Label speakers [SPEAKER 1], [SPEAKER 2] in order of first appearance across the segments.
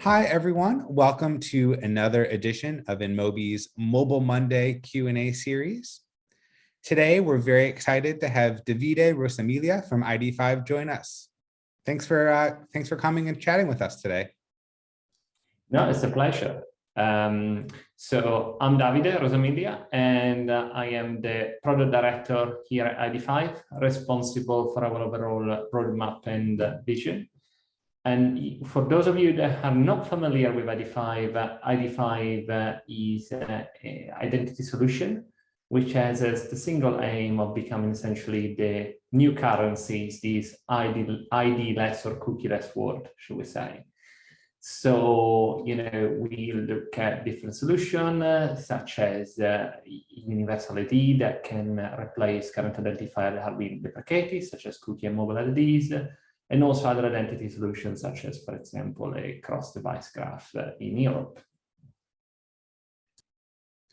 [SPEAKER 1] Hi, everyone. Welcome to another edition of InMobi's Mobile Monday Q&A series. Today, we're very excited to have Davide Rosamilia from ID5 join us. Thanks for coming and chatting with us today.
[SPEAKER 2] No, it's a pleasure. So I'm Davide Rosamilia, and I am the product director here at ID5, responsible for our overall roadmap and vision. And for those of you that are not familiar with ID5, ID5 is an identity solution, which has as the single aim of becoming essentially the new currencies, these ID-less or cookie-less world, should we say. So, we look at different solutions, such as universal ID that can replace current identifiers that have been deprecated, such as cookie and mobile IDs, and also other identity solutions, such as, for example, a cross-device graph in Europe.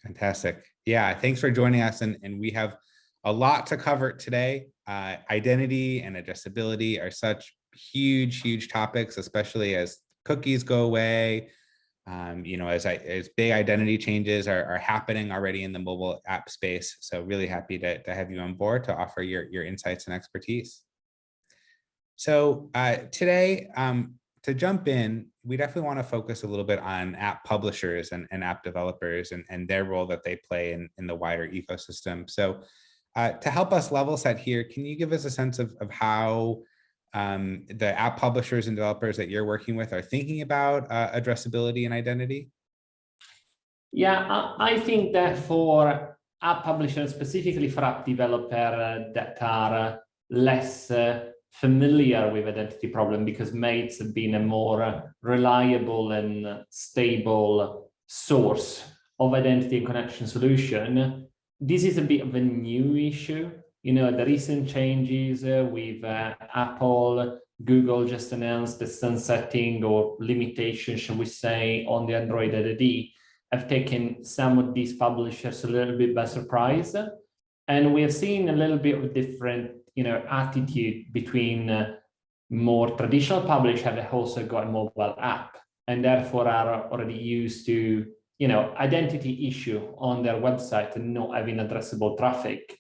[SPEAKER 1] Fantastic. Yeah, thanks for joining us. And we have a lot to cover today. Identity and addressability are such huge topics, especially as cookies go away. As big identity changes are happening already in the mobile app space. So really happy to have you on board to offer your insights and expertise. So today, to jump in, we definitely want to focus a little bit on app publishers and app developers and their role that they play in the wider ecosystem. So to help us level set here, can you give us a sense of how the app publishers and developers that you're working with are thinking about addressability and identity?
[SPEAKER 2] Yeah, I think that for app publishers, specifically for app developers that are less familiar with identity problem, because MAIDs have been a more reliable and stable source of identity and connection solution, this is a bit of a new issue. The recent changes with Apple, Google just announced the sunsetting or limitation, shall we say, on the Android ID, have taken some of these publishers a little bit by surprise. And we have seen a little bit of different attitude between more traditional publishers that also got a mobile app and therefore are already used to, identity issue on their website and not having addressable traffic.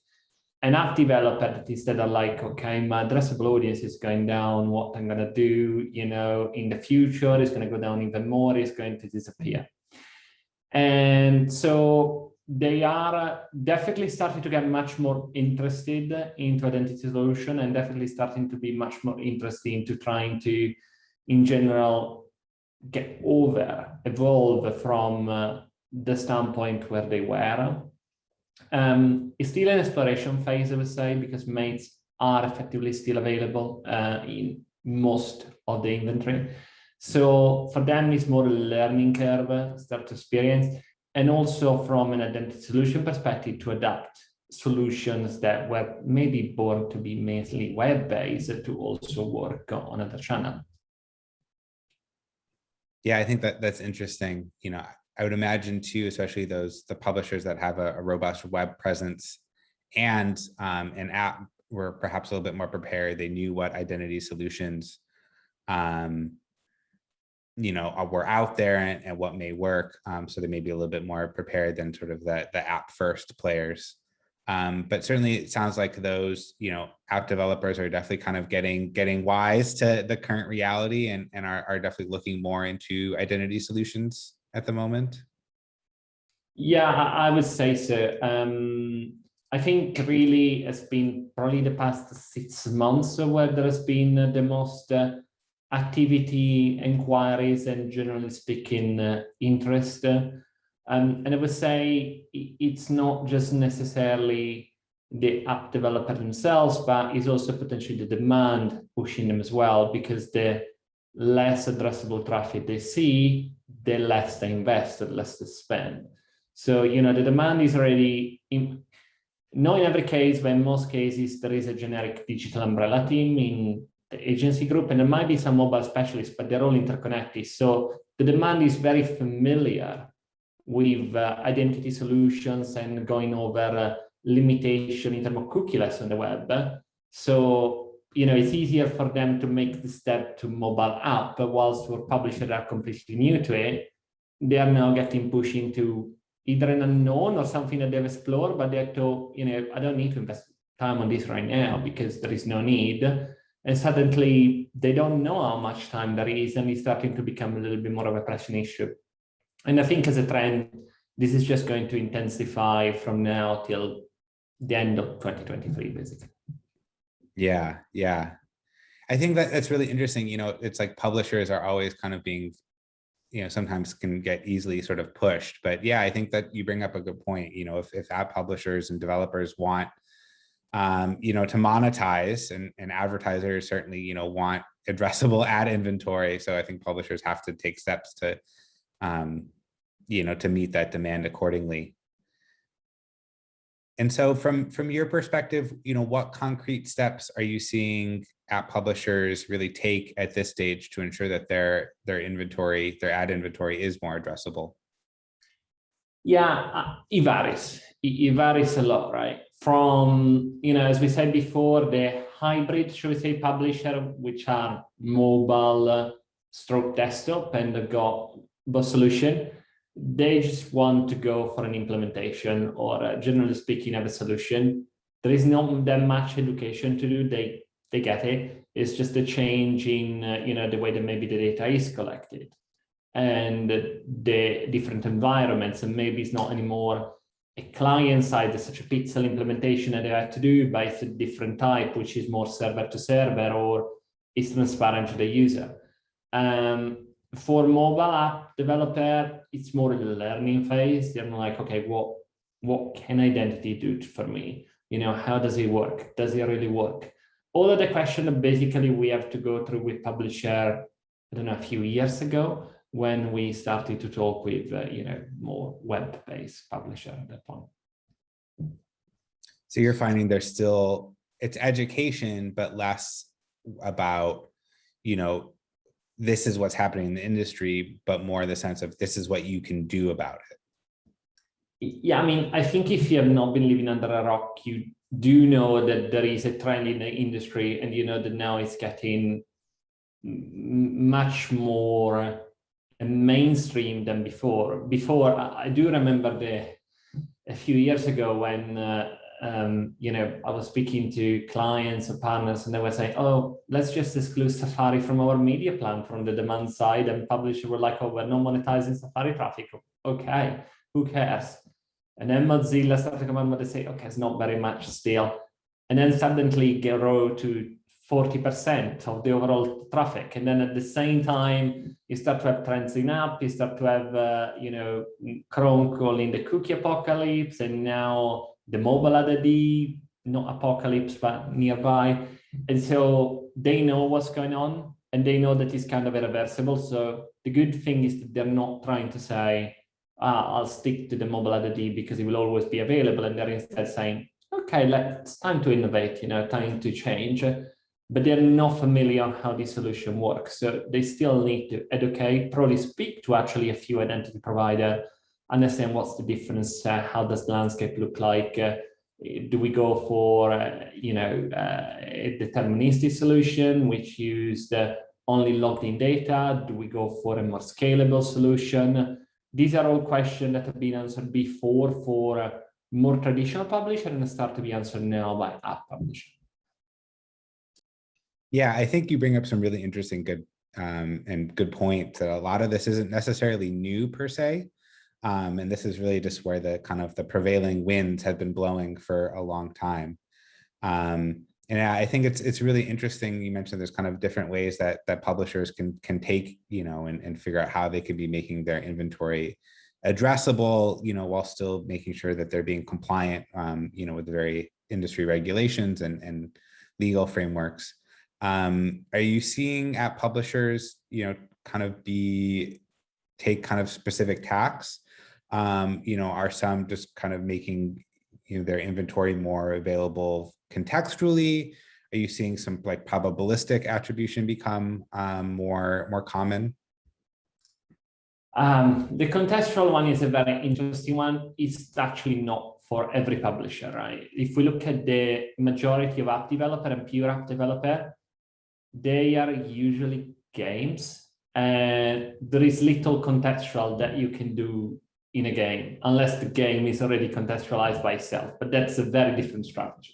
[SPEAKER 2] And app developers instead are like, okay, my addressable audience is going down, what I'm going to do, in the future, it's going to go down even more, it's going to disappear. And so they are definitely starting to get much more interested into identity solution and definitely starting to be much more interested into trying to, in general, evolve from the standpoint where they were. It's still an exploration phase, I would say, because MAIDs are effectively still available in most of the inventory. So for them, it's more a learning curve, start to experience, and also from an identity solution perspective to adapt solutions that were maybe born to be mainly web-based to also work on other channels.
[SPEAKER 1] Yeah, I think that's interesting. I would imagine too, especially the publishers that have a robust web presence and an app were perhaps a little bit more prepared. They knew what identity solutions were out there and what may work. So they may be a little bit more prepared than sort of the app first players. But certainly it sounds like those, app developers are definitely kind of getting wise to the current reality and are definitely looking more into identity solutions at the moment.
[SPEAKER 2] Yeah, I would say so. I think really it's been probably the past 6 months where there has been the most activity, inquiries, and generally speaking, interest. And I would say it's not just necessarily the app developer themselves, but it's also potentially the demand pushing them as well, because the less addressable traffic they see, the less they invest, the less they spend. So, the demand is already not in every case, but in most cases, there is a generic digital umbrella team in the agency group, and there might be some mobile specialists, but they're all interconnected. So the demand is very familiar with identity solutions and going over limitation in terms of cookieless on the web. So it's easier for them to make the step to mobile app, but whilst for publishers that are completely new to it, they are now getting pushed into either an unknown or something that they've explored, but they're told, I don't need to invest time on this right now because there is no need. And suddenly they don't know how much time there is, and it's starting to become a little bit more of a pressing issue. And I think as a trend, this is just going to intensify from now till the end of 2023, basically.
[SPEAKER 1] Yeah, yeah. I think that's really interesting. It's like publishers are always kind of being, sometimes can get easily sort of pushed. But yeah, I think that you bring up a good point. If app publishers and developers want, to monetize, and advertisers certainly, want addressable ad inventory. So I think publishers have to take steps to, to meet that demand accordingly. And so from your perspective, what concrete steps are you seeing app publishers really take at this stage to ensure that their inventory, their ad inventory is more addressable?
[SPEAKER 2] Yeah, it varies. It varies a lot, right? From, as we said before, the hybrid, should we say, publisher, which are mobile stroke desktop, and they've got both solution. They just want to go for an implementation, or generally speaking, have a solution. There is not that much education to do. They get it. It's just a change in the way that maybe the data is collected and the different environments, and maybe it's not anymore a client side, there's such a pixel implementation that they have to do, but it's a different type, which is more server to server, or is transparent to the user. For mobile app developer, it's more in the learning phase. They're like, okay, what can identity do for me? How does it work? Does it really work? All of the questions that basically we have to go through with publisher, I don't know, a few years ago, when we started to talk with, more web-based publisher at that point.
[SPEAKER 1] So you're finding there's still, it's education, but less about, this is what's happening in the industry, but more the sense of this is what you can do about it.
[SPEAKER 2] Yeah, I think if you have not been living under a rock, you do know that there is a trend in the industry, and that now it's getting much more mainstream than before. Before, I do remember a few years ago when I was speaking to clients or partners, and they were saying, "Oh, let's just exclude Safari from our media plan from the demand side." And publishers were like, "Oh, we're not monetizing Safari traffic." Okay, who cares? And then Mozilla started coming out and say, "Okay, it's not very much still." And then suddenly grow to 40% of the overall traffic. And then at the same time, you start to have trends in app, you start to have, Chrome calling the cookie apocalypse, and now the mobile ad, not apocalypse, but nearby. And so they know what's going on, and they know that it's kind of irreversible. So the good thing is that they're not trying to say, I'll stick to the mobile ad because it will always be available. And they're instead saying, okay, it's time to innovate, time to change. But they're not familiar on how this solution works. So they still need to educate, probably speak to actually a few identity providers, understand what's the difference, how does the landscape look like, do we go for, a deterministic solution, which used only logged in data? Do we go for a more scalable solution? These are all questions that have been answered before for more traditional publisher and start to be answered now by app publisher.
[SPEAKER 1] Yeah, I think you bring up some really interesting, good points. That a lot of this isn't necessarily new per se, and this is really just where the kind of the prevailing winds have been blowing for a long time. And I think it's really interesting. You mentioned there's kind of different ways that publishers can take, and figure out how they could be making their inventory addressable, while still making sure that they're being compliant, with the very industry regulations and legal frameworks. Are you seeing app publishers, kind of take kind of specific tacks? Are some just kind of making, their inventory more available contextually? Are you seeing some like probabilistic attribution become more common?
[SPEAKER 2] The contextual one is a very interesting one. It's actually not for every publisher, right? If we look at the majority of app developer and pure app developer, they are usually games, and there is little contextual that you can do in a game unless the game is already contextualized by itself, but that's a very different strategy.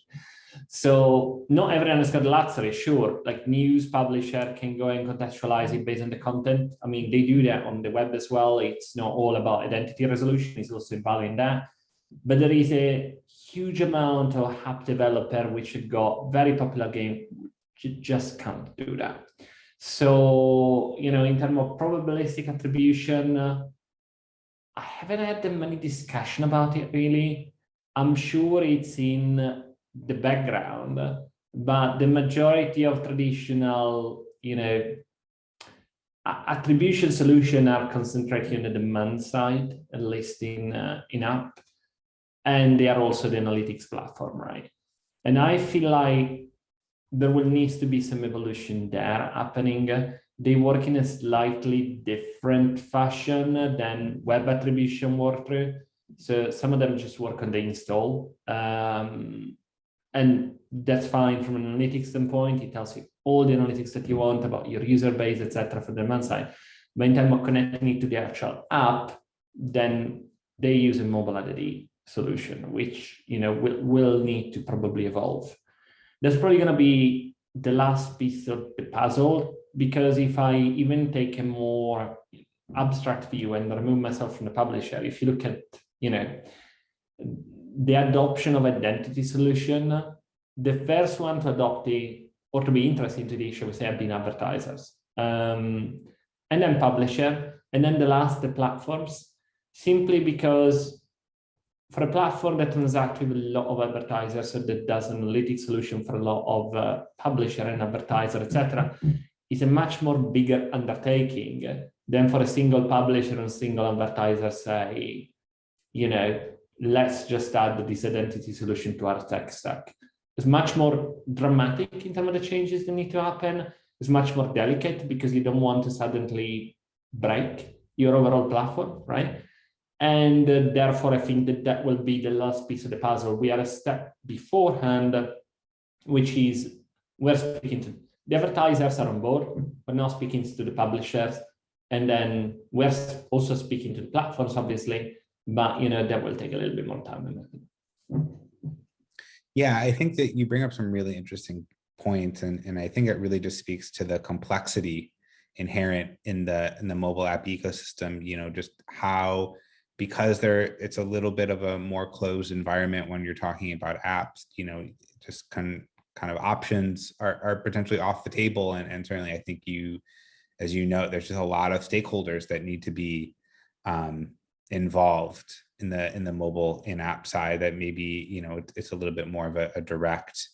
[SPEAKER 2] So not everyone has got the luxury, sure, like news publisher can go and contextualize it based on the content. I mean, they do that on the web as well. It's not all about identity resolution, it's also involved in that. But there is a huge amount of app developer which have got very popular game, you just can't do that. So, you know, in terms of probabilistic attribution, I haven't had that many discussion about it really. I'm sure it's in the background, but the majority of traditional, you know, attribution solutions are concentrated on the demand side, at least in app, and they are also the analytics platform, right? And I feel like there will need to be some evolution there happening. They work in a slightly different fashion than web attribution work through. So some of them just work on the install. And that's fine from an analytics standpoint. It tells you all the analytics that you want about your user base, etc., for the demand side. But in terms of connecting it to the actual app, then they use a mobile ID solution, which, you know, will need to probably evolve. That's probably going to be the last piece of the puzzle, because if I even take a more abstract view and remove myself from the publisher, if you look at, you know, the adoption of identity solution, the first one to adopt it or to be interested into the issue, we say, have been advertisers, and then publisher, and then the last, the platforms, simply because for a platform that transacts with a lot of advertisers, so that does an analytics solution for a lot of publisher and advertiser, etc., is a much more bigger undertaking than for a single publisher and single advertiser say, you know, let's just add this identity solution to our tech stack. It's much more dramatic in terms of the changes that need to happen. It's much more delicate because you don't want to suddenly break your overall platform, right? And therefore, I think that that will be the last piece of the puzzle. We are a step beforehand, which is we're speaking to the advertisers are on board. We're now speaking to the publishers, and then we're also speaking to the platforms, obviously. But you know that will take a little bit more time.
[SPEAKER 1] Yeah, I think that you bring up some really interesting points, and I think it really just speaks to the complexity inherent in the mobile app ecosystem. You know, just how, because it's a little bit of a more closed environment when you're talking about apps, you know, just kind of options are potentially off the table. And certainly I think as you know, there's just a lot of stakeholders that need to be involved in the mobile in-app side that maybe, you know, it's a little bit more of a direct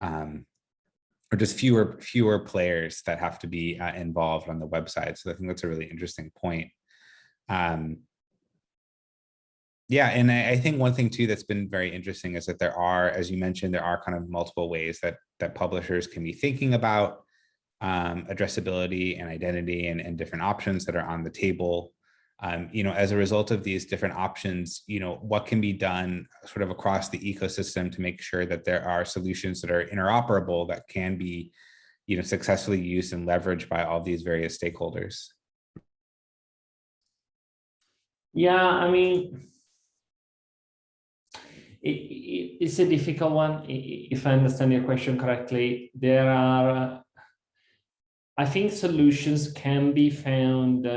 [SPEAKER 1] or just fewer players that have to be involved on the website. So I think that's a really interesting point. Yeah, and I think one thing too that's been very interesting is that there are, as you mentioned, there are kind of multiple ways that publishers can be thinking about addressability and identity and different options that are on the table. You know, as a result of these different options, you know, what can be done sort of across the ecosystem to make sure that there are solutions that are interoperable that can be, you know, successfully used and leveraged by all these various stakeholders?
[SPEAKER 2] Yeah, I mean, it's a difficult one. If I understand your question correctly, there are, I think solutions can be found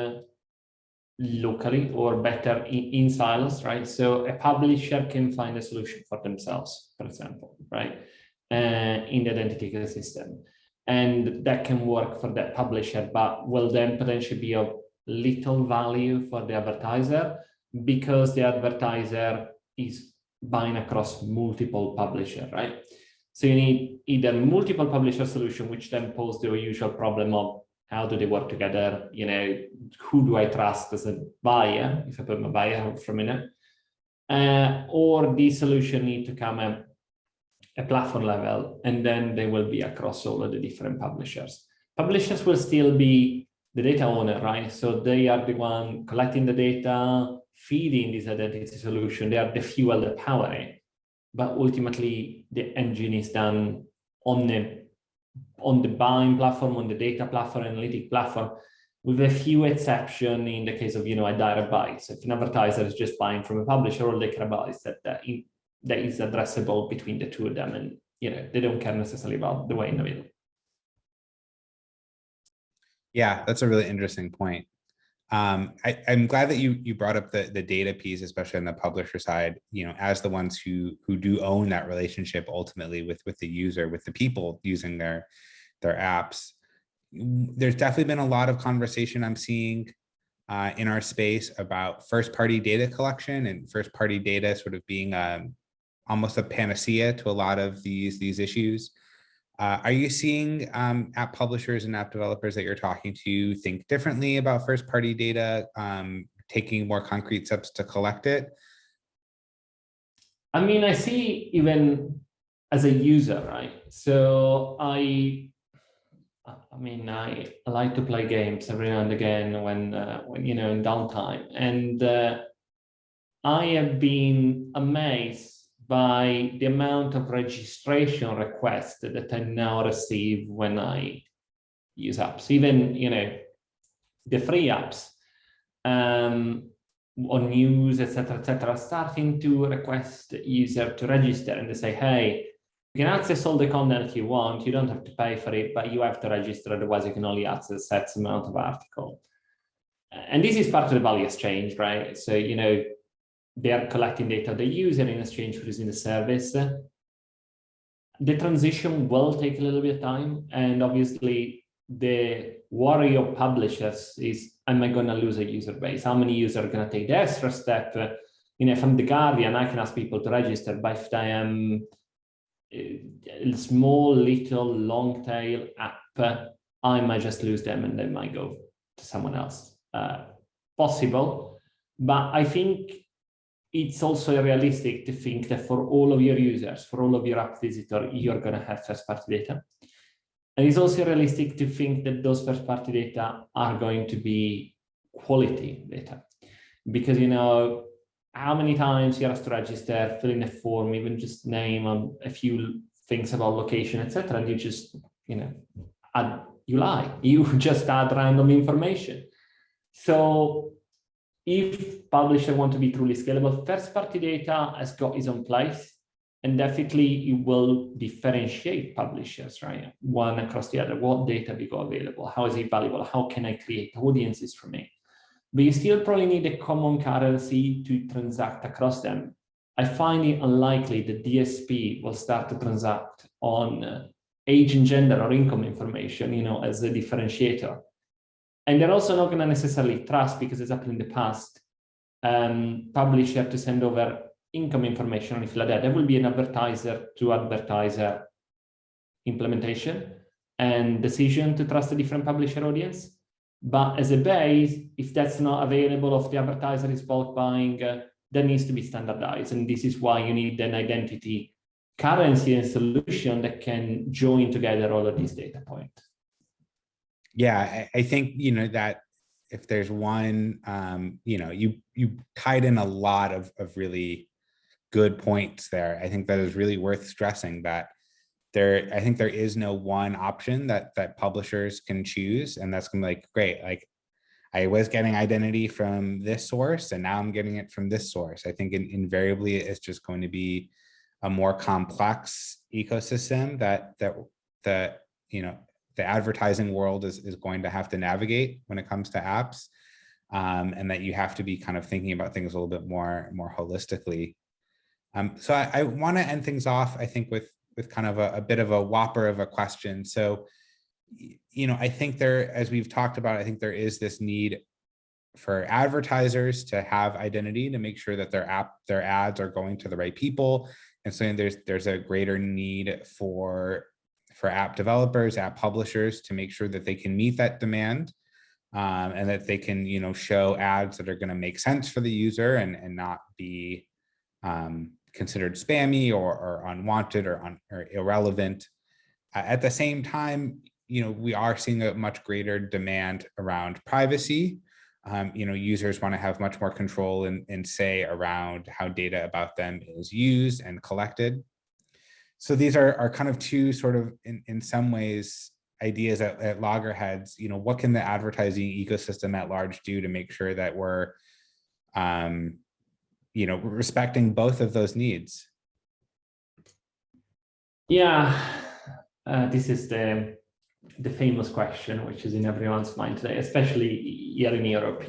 [SPEAKER 2] locally or better in silos, right? So a publisher can find a solution for themselves, for example, right? In the identity ecosystem. And that can work for that publisher, but will then potentially be of little value for the advertiser because the advertiser is buying across multiple publishers, right? So you need either multiple publisher solution, which then pose the usual problem of how do they work together? You know, who do I trust as a buyer, if I put my buyer for a minute? Or the solution need to come at a platform level, and then they will be across all of the different publishers. Publishers will still be the data owner, right? So they are the one collecting the data, feeding this identity solution. They are the fuel that power it. But ultimately, the engine is done on the buying platform, on the data platform, analytic platform, with a few exceptions in the case of, a direct buy. So if an advertiser is just buying from a publisher, all they care about is that is addressable between the two of them, and they don't care necessarily about the way in the middle.
[SPEAKER 1] Yeah, that's a really interesting point. I'm glad that you brought up the data piece, especially on the publisher side, as the ones who do own that relationship ultimately with the user, with the people using their apps. There's definitely been a lot of conversation I'm seeing in our space about first-party data collection and first-party data sort of being almost a panacea to a lot of these issues. Are you seeing app publishers and app developers that you're talking to think differently about first-party data, taking more concrete steps to collect it?
[SPEAKER 2] I mean, I see even as a user, right? So I like to play games every now and again when in downtime, and I have been amazed by the amount of registration requests that I now receive when I use apps, even the free apps on news, etc., starting to request user to register, and they say, hey, you can access all the content you want, you don't have to pay for it, but you have to register, otherwise you can only access a set amount of article. And this is part of the value exchange, right? So they are collecting data of the user in exchange for using the service. The transition will take a little bit of time, and obviously the worry of publishers is, am I going to lose a user base? How many users are going to take the extra step? If I'm the Guardian, I can ask people to register, but if I am a small, little, long tail app, I might just lose them and they might go to someone else. Possible, but I think it's also realistic to think that for all of your users, for all of your app visitors, you're going to have first-party data. And it's also realistic to think that those first-party data are going to be quality data. Because, how many times you have to register, fill in a form, even just name a few things about location, etc., and you just, you lie. You just add random information. So if publishers want to be truly scalable, first-party data has got its own place, and definitely it will differentiate publishers, right? One across the other. What data we got available? How is it valuable? How can I create audiences from it? But you still probably need a common currency to transact across them. I find it unlikely that DSP will start to transact on age and gender or income information, as a differentiator. And they're also not going to necessarily trust, because it's happened in the past, publisher to send over income information or anything like that. There will be an advertiser to advertiser implementation and decision to trust a different publisher audience. But as a base, if that's not available, if the advertiser is bulk buying, that needs to be standardized. And this is why you need an identity currency and solution that can join together all of these data points.
[SPEAKER 1] Yeah, I think, that if there's one, you tied in a lot of really good points there. I think that is really worth stressing that I think there is no one option that publishers can choose. And that's gonna be like, great, like I was getting identity from this source and now I'm getting it from this source. I think invariably it's just going to be a more complex ecosystem that the advertising world is going to have to navigate when it comes to apps, and that you have to be kind of thinking about things a little bit more holistically. So I want to end things off, I think, with kind of a bit of a whopper of a question. So, I think as we've talked about, I think there is this need for advertisers to have identity to make sure that their ads are going to the right people. And so there's a greater need for app developers, app publishers to make sure that they can meet that demand, and that they can, show ads that are going to make sense for the user and not be considered spammy or unwanted or irrelevant. At the same time, we are seeing a much greater demand around privacy, Users want to have much more control and say around how data about them is used and collected. So these are kind of two sort of, in some ways, ideas at loggerheads. What can the advertising ecosystem at large do to make sure that we're, respecting both of those needs?
[SPEAKER 2] Yeah, this is the famous question, which is in everyone's mind today, especially here in Europe.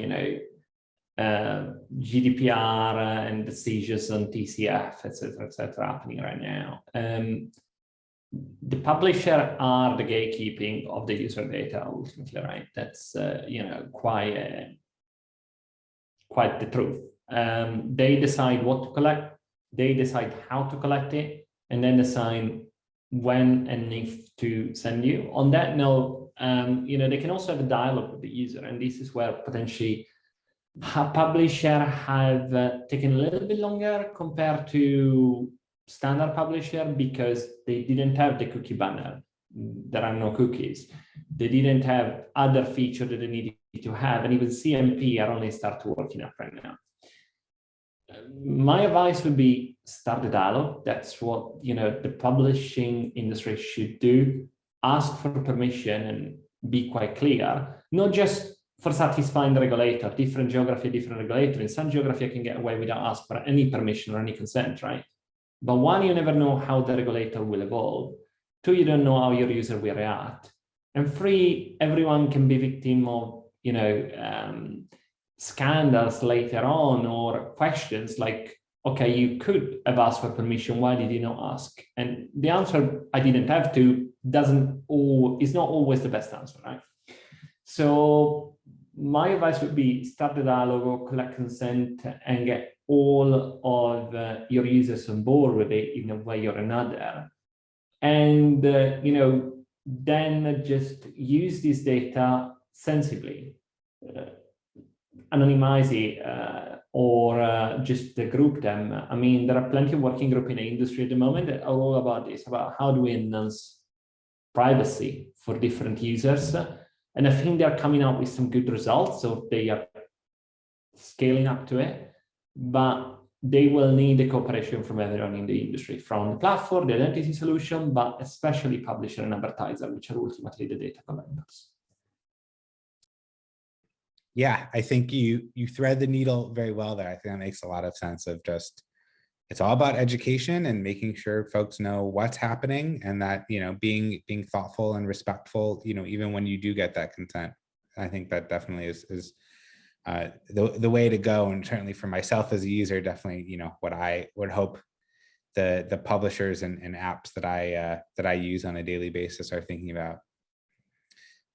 [SPEAKER 2] GDPR and the seizures on TCF, etc., happening right now. The publisher are the gatekeeping of the user data ultimately, right? That's quite the truth. They decide what to collect, they decide how to collect it, and then decide when and if to send you. On that note, they can also have a dialogue with the user, and this is where potentially publisher have taken a little bit longer compared to standard publisher, because they didn't have the cookie banner. There are no cookies. They didn't have other features that they needed to have, and even CMP are only start working up right now. My advice would be start the dialogue. That's what the publishing industry should do. Ask for permission and be quite clear, not just for satisfying the regulator. Different geography, different regulator. In some geography, I can get away without asking for any permission or any consent, right? But one, you never know how the regulator will evolve. Two, you don't know how your user will react. And three, everyone can be victim of scandals later on, or questions like, okay, you could have asked for permission, why did you not ask? And the answer, I didn't have to, is not always the best answer, right? So my advice would be start the dialogue or collect consent and get all of your users on board with it in a way or another. And, then just use this data sensibly. Anonymize it or just group them. I mean, there are plenty of working groups in the industry at the moment that are all about this, about how do we enhance privacy for different users. And I think they're coming out with some good results, so they are scaling up to it, but they will need the cooperation from everyone in the industry, from the platform, the identity solution, but especially publisher and advertiser, which are ultimately the data collectors.
[SPEAKER 1] Yeah, I think you thread the needle very well there. I think that makes a lot of sense of just, it's all about education and making sure folks know what's happening, and that, being thoughtful and respectful, even when you do get that consent. I think that definitely is the way to go. And certainly for myself as a user, definitely, what I would hope the publishers and apps that I use on a daily basis are thinking about.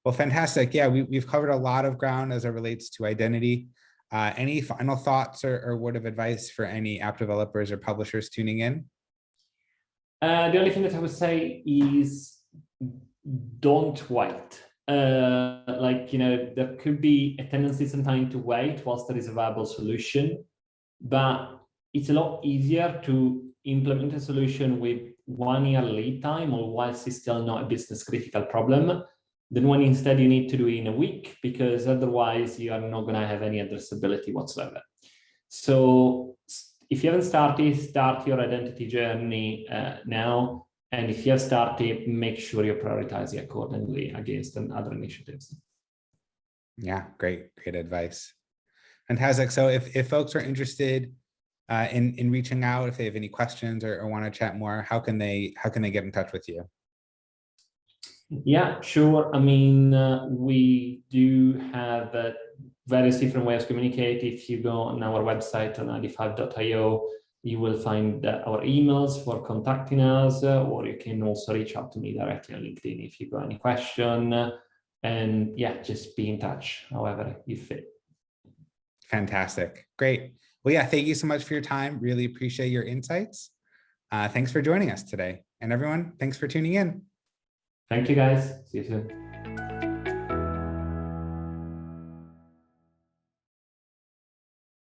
[SPEAKER 1] Well, fantastic. Yeah, we've covered a lot of ground as it relates to identity. Any final thoughts or word of advice for any app developers or publishers tuning in?
[SPEAKER 2] The only thing that I would say is don't wait. There could be a tendency sometimes to wait whilst there is a viable solution, but it's a lot easier to implement a solution with 1 year lead time, or whilst it's still not a business critical problem, than when instead you need to do it in a week, because otherwise you are not going to have any addressability whatsoever. So if you haven't started, start your identity journey now. And if you have started, make sure you prioritize it accordingly against other initiatives. Yeah, great advice. Fantastic. So if folks are interested in reaching out, if they have any questions or want to chat more, how can they get in touch with you? Yeah, sure. I mean, we do have various different ways of communicating. If you go on our website on ID5.io, you will find our emails for contacting us, or you can also reach out to me directly on LinkedIn if you got any question. And yeah, just be in touch however you fit. Fantastic. Great. Well, yeah, thank you so much for your time. Really appreciate your insights. Thanks for joining us today. And everyone, thanks for tuning in. Thank you, guys. See you soon.